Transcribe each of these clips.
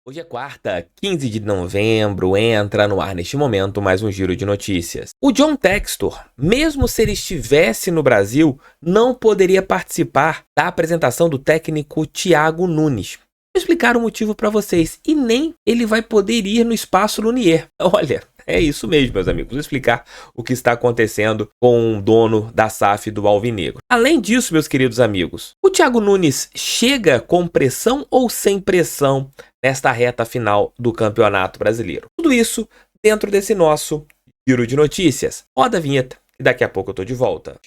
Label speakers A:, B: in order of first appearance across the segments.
A: Hoje é quarta, 15 de novembro, entra no ar neste momento mais um giro de notícias. O John Textor, mesmo se ele estivesse no Brasil, não poderia participar da apresentação do técnico Thiago Nunes. Vou explicar o motivo para vocês, e nem ele vai poder ir no Espaço Lunier. Olha, é isso mesmo, meus amigos. Vou explicar o que está acontecendo com o dono da SAF do Alvinegro. Além disso, meus queridos amigos, o Thiago Nunes chega com pressão ou sem pressão nesta reta final do Campeonato Brasileiro? Tudo isso dentro desse nosso giro de notícias. Roda a vinheta e daqui a pouco eu tô de volta.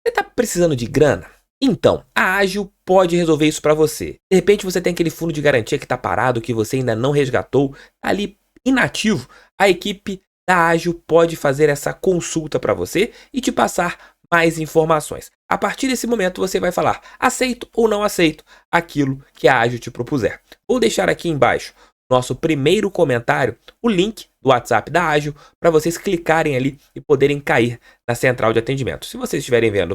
A: Você tá precisando de grana? Então, a Ágil pode resolver isso para você. De repente você tem aquele fundo de garantia que tá parado, que você ainda não resgatou, tá ali inativo. A equipe da Ágil pode fazer essa consulta para você e te passar mais informações. A partir desse momento você vai falar aceito ou não aceito aquilo que a Ágil te propuser. Vou deixar aqui embaixo nosso primeiro comentário o link do WhatsApp da Ágil para vocês clicarem ali e poderem cair na central de atendimento. Se vocês estiverem vendo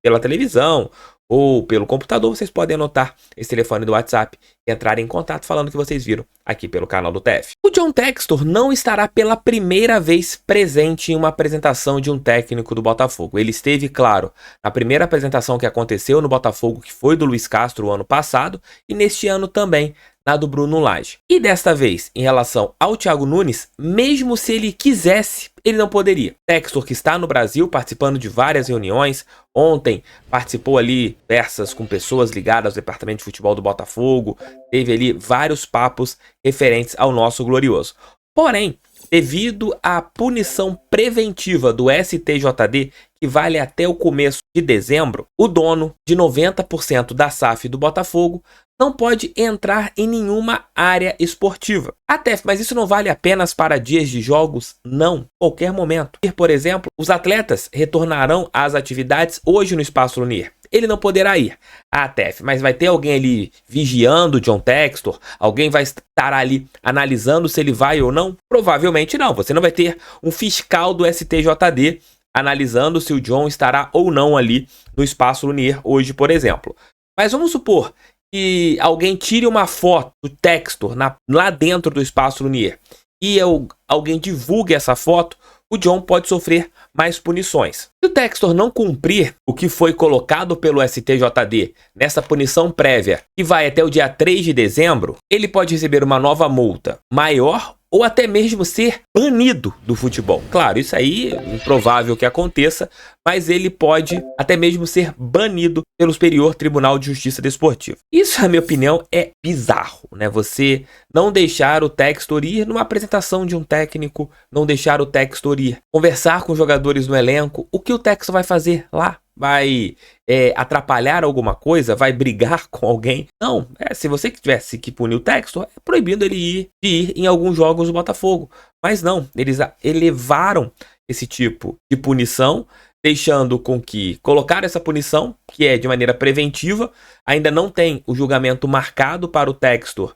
A: pela televisão ou pelo computador, vocês podem anotar esse telefone do WhatsApp e entrar em contato falando que vocês viram aqui pelo canal do TF. O John Textor não estará pela primeira vez presente em uma apresentação de um técnico do Botafogo. Ele esteve, claro, na primeira apresentação que aconteceu no Botafogo, que foi do Luiz Castro o ano passado, e neste ano também na do Bruno Lage. E desta vez, em relação ao Thiago Nunes, mesmo se ele quisesse, ele não poderia. Textor, que está no Brasil participando de várias reuniões, ontem participou ali conversas com pessoas ligadas ao departamento de futebol do Botafogo, teve ali vários papos referentes ao nosso glorioso. Porém, devido à punição preventiva do STJD, que vale até o começo de dezembro, o dono de 90% da SAF do Botafogo não pode entrar em nenhuma área esportiva. Até, mas isso não vale apenas para dias de jogos? Não, qualquer momento. Por exemplo, os atletas retornarão às atividades hoje no Espaço Lunier. Ele não poderá ir. Tef, mas vai ter alguém ali vigiando o John Textor? Alguém vai estar ali analisando se ele vai ou não? Provavelmente não. Você não vai ter um fiscal do STJD analisando se o John estará ou não ali no Espaço Lunier hoje, por exemplo. Mas vamos supor que alguém tire uma foto do Textor lá dentro do Espaço Lunier e alguém divulgue essa foto, o John pode sofrer mais punições. Se o Textor não cumprir o que foi colocado pelo STJD nessa punição prévia, que vai até o dia 3 de dezembro, ele pode receber uma nova multa maior ou até mesmo ser banido do futebol. Claro, isso aí é improvável que aconteça, mas ele pode até mesmo ser banido pelo Superior Tribunal de Justiça Desportiva. Isso, na minha opinião, é bizarro, né? Você não deixar o Textor ir numa apresentação de um técnico, não deixar o Textor ir conversar com jogadores no elenco. O que o Textor vai fazer lá? Vai atrapalhar alguma coisa? Vai brigar com alguém? Não, se você tivesse que punir o Textor, é proibido ele ir em alguns jogos do Botafogo. Mas não, eles elevaram esse tipo de punição, deixando com que colocar essa punição, que é de maneira preventiva, ainda não tem o julgamento marcado para o Textor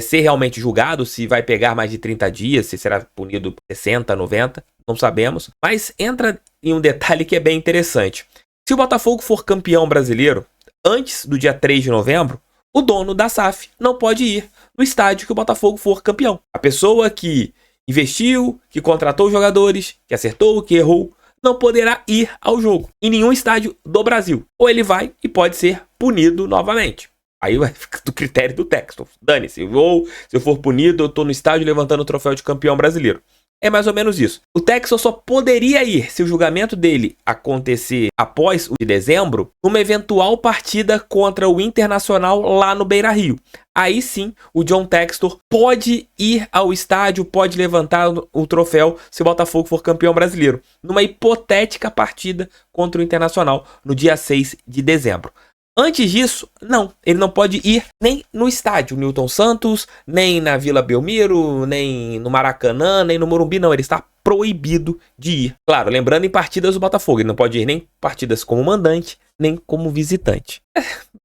A: ser realmente julgado, se vai pegar mais de 30 dias, se será punido 60, 90, não sabemos. Mas entra em um detalhe que é bem interessante. Se o Botafogo for campeão brasileiro, antes do dia 3 de novembro, o dono da SAF não pode ir no estádio que o Botafogo for campeão. A pessoa que investiu, que contratou os jogadores, que acertou, que errou, não poderá ir ao jogo em nenhum estádio do Brasil. Ou ele vai e pode ser punido novamente. Aí vai ficar do critério do Textor. Dane-se, se eu for punido, eu tô no estádio levantando o troféu de campeão brasileiro. É mais ou menos isso. O Textor só poderia ir se o julgamento dele acontecer após o de dezembro, numa eventual partida contra o Internacional lá no Beira-Rio. Aí sim, o John Textor pode ir ao estádio, pode levantar o troféu se o Botafogo for campeão brasileiro, numa hipotética partida contra o Internacional no dia 6 de dezembro. Antes disso, não, ele não pode ir nem no estádio Newton Santos, nem na Vila Belmiro, nem no Maracanã, nem no Morumbi, não, ele está proibido de ir. Claro, lembrando em partidas do Botafogo, ele não pode ir nem partidas como mandante, nem como visitante. É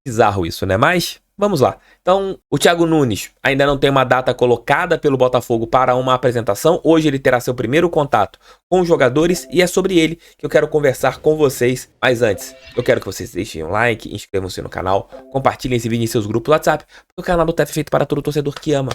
A: bizarro isso, né? Mas vamos lá. Então, o Thiago Nunes ainda não tem uma data colocada pelo Botafogo para uma apresentação. Hoje ele terá seu primeiro contato com os jogadores e é sobre ele que eu quero conversar com vocês. Mas antes, eu quero que vocês deixem um like, inscrevam-se no canal, compartilhem esse vídeo em seus grupos do WhatsApp, porque o canal do TEF é feito para todo torcedor que ama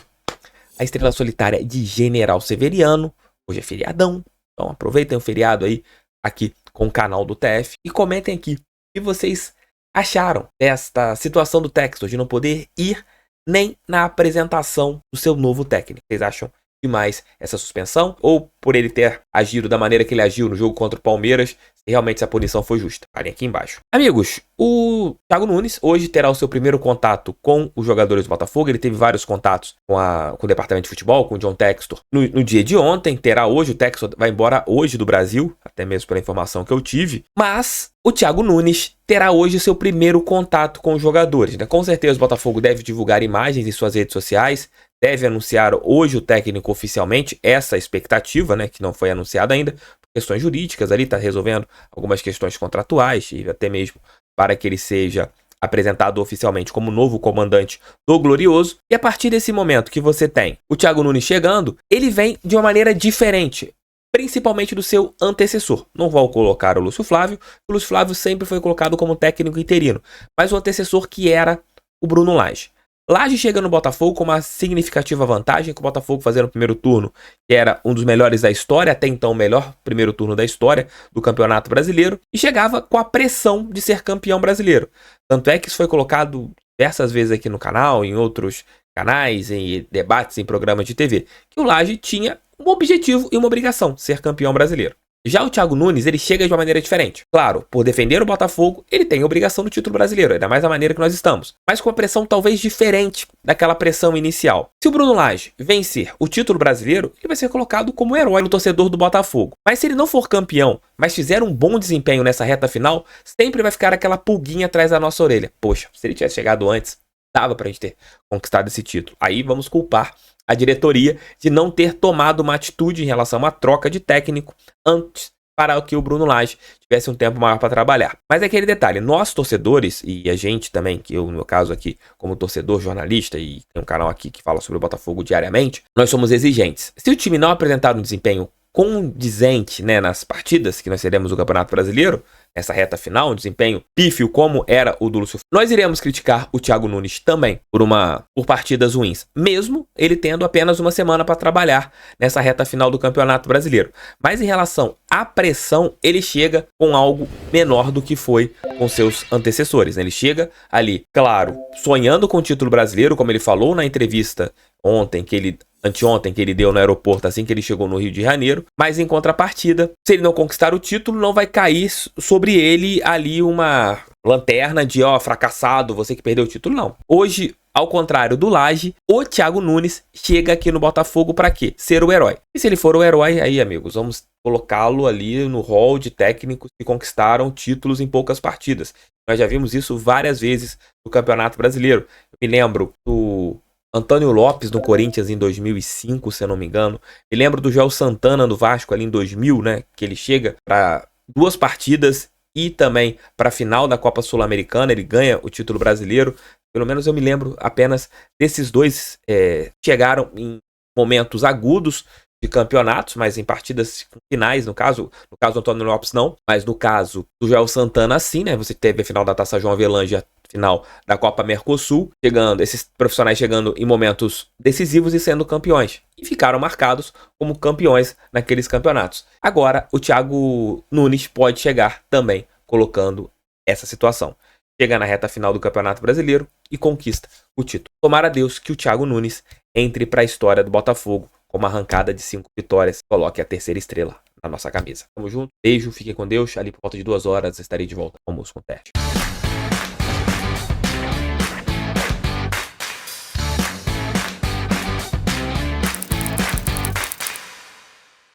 A: a estrela solitária de General Severiano. Hoje é feriadão, então aproveitem o feriado aí aqui com o canal do TF e comentem aqui o que vocês acharam desta situação do Textor de não poder ir nem na apresentação do seu novo técnico. Vocês acham demais essa suspensão? Ou por ele ter agido da maneira que ele agiu no jogo contra o Palmeiras, se realmente essa punição foi justa? Falem aqui embaixo. Amigos, o Thiago Nunes hoje terá o seu primeiro contato com os jogadores do Botafogo. Ele teve vários contatos com o departamento de futebol, com o John Textor no dia de ontem. Terá hoje, o Textor vai embora hoje do Brasil, até mesmo pela informação que eu tive. Mas o Thiago Nunes terá hoje o seu primeiro contato com os jogadores, né? Com certeza o Botafogo deve divulgar imagens em suas redes sociais, deve anunciar hoje o técnico oficialmente, essa expectativa, né, que não foi anunciada ainda, por questões jurídicas ali, está resolvendo algumas questões contratuais e até mesmo para que ele seja apresentado oficialmente como novo comandante do Glorioso. E a partir desse momento que você tem o Thiago Nunes chegando, ele vem de uma maneira diferente, principalmente do seu antecessor. Não vou colocar o Lúcio Flávio sempre foi colocado como técnico interino, mas o antecessor que era o Bruno Lage. Lage chega no Botafogo com uma significativa vantagem, que o Botafogo fazia no primeiro turno, que era um dos melhores da história, até então o melhor primeiro turno da história do Campeonato Brasileiro, e chegava com a pressão de ser campeão brasileiro. Tanto é que isso foi colocado diversas vezes aqui no canal, em outros canais, em debates, em programas de TV, que o Lage tinha um objetivo e uma obrigação, ser campeão brasileiro. Já o Thiago Nunes, ele chega de uma maneira diferente. Claro, por defender o Botafogo, ele tem a obrigação do título brasileiro, ainda mais da maneira que nós estamos. Mas com uma pressão talvez diferente daquela pressão inicial. Se o Bruno Lage vencer o título brasileiro, ele vai ser colocado como herói no torcedor do Botafogo. Mas se ele não for campeão, mas fizer um bom desempenho nessa reta final, sempre vai ficar aquela pulguinha atrás da nossa orelha. Poxa, se ele tivesse chegado antes, dava pra gente ter conquistado esse título. Aí vamos culpar a diretoria de não ter tomado uma atitude em relação a uma troca de técnico antes para que o Bruno Lage tivesse um tempo maior para trabalhar. Mas é aquele detalhe, nós torcedores, e a gente também, que eu no meu caso aqui como torcedor, jornalista, e tem um canal aqui que fala sobre o Botafogo diariamente, nós somos exigentes. Se o time não apresentar um desempenho condizente, né, nas partidas que nós teremos o Campeonato Brasileiro, nessa reta final, um desempenho pífio como era o do Lúcio, nós iremos criticar o Thiago Nunes também por partidas ruins, mesmo ele tendo apenas uma semana para trabalhar nessa reta final do Campeonato Brasileiro. Mas em relação à pressão, ele chega com algo menor do que foi com seus antecessores, né? Ele chega ali, claro, sonhando com o título brasileiro, como ele falou na entrevista anteontem que ele deu no aeroporto assim que ele chegou no Rio de Janeiro, mas em contrapartida, se ele não conquistar o título, não vai cair sobre ele ali uma lanterna de fracassado, você que perdeu o título, não. Hoje, ao contrário do Lage, o Thiago Nunes chega aqui no Botafogo para quê? Ser o herói. E se ele for o herói, aí amigos, vamos colocá-lo ali no hall de técnicos que conquistaram títulos em poucas partidas. Nós já vimos isso várias vezes no Campeonato Brasileiro. Eu me lembro do Antônio Lopes no Corinthians em 2005, se eu não me engano. Me lembro do Joel Santana no Vasco ali em 2000, né? Que ele chega para 2 partidas e também para a final da Copa Sul-Americana. Ele ganha o título brasileiro. Pelo menos eu me lembro apenas desses dois. Chegaram em momentos agudos de campeonatos, mas em partidas finais, no caso do Antônio Lopes não, mas no caso do Joel Santana sim, né? Você teve a final da Taça João Avelange, a final da Copa Mercosul, esses profissionais chegando em momentos decisivos e sendo campeões. E ficaram marcados como campeões naqueles campeonatos. Agora, o Thiago Nunes pode chegar também colocando essa situação. Chega na reta final do Campeonato Brasileiro e conquista o título. Tomara a Deus que o Thiago Nunes entre para a história do Botafogo com uma arrancada de 5 vitórias. Coloque a 3ª estrela na nossa camisa. Tamo junto, beijo, fiquem com Deus. Ali por volta de 2 horas estarei de volta com o Músculo Teste.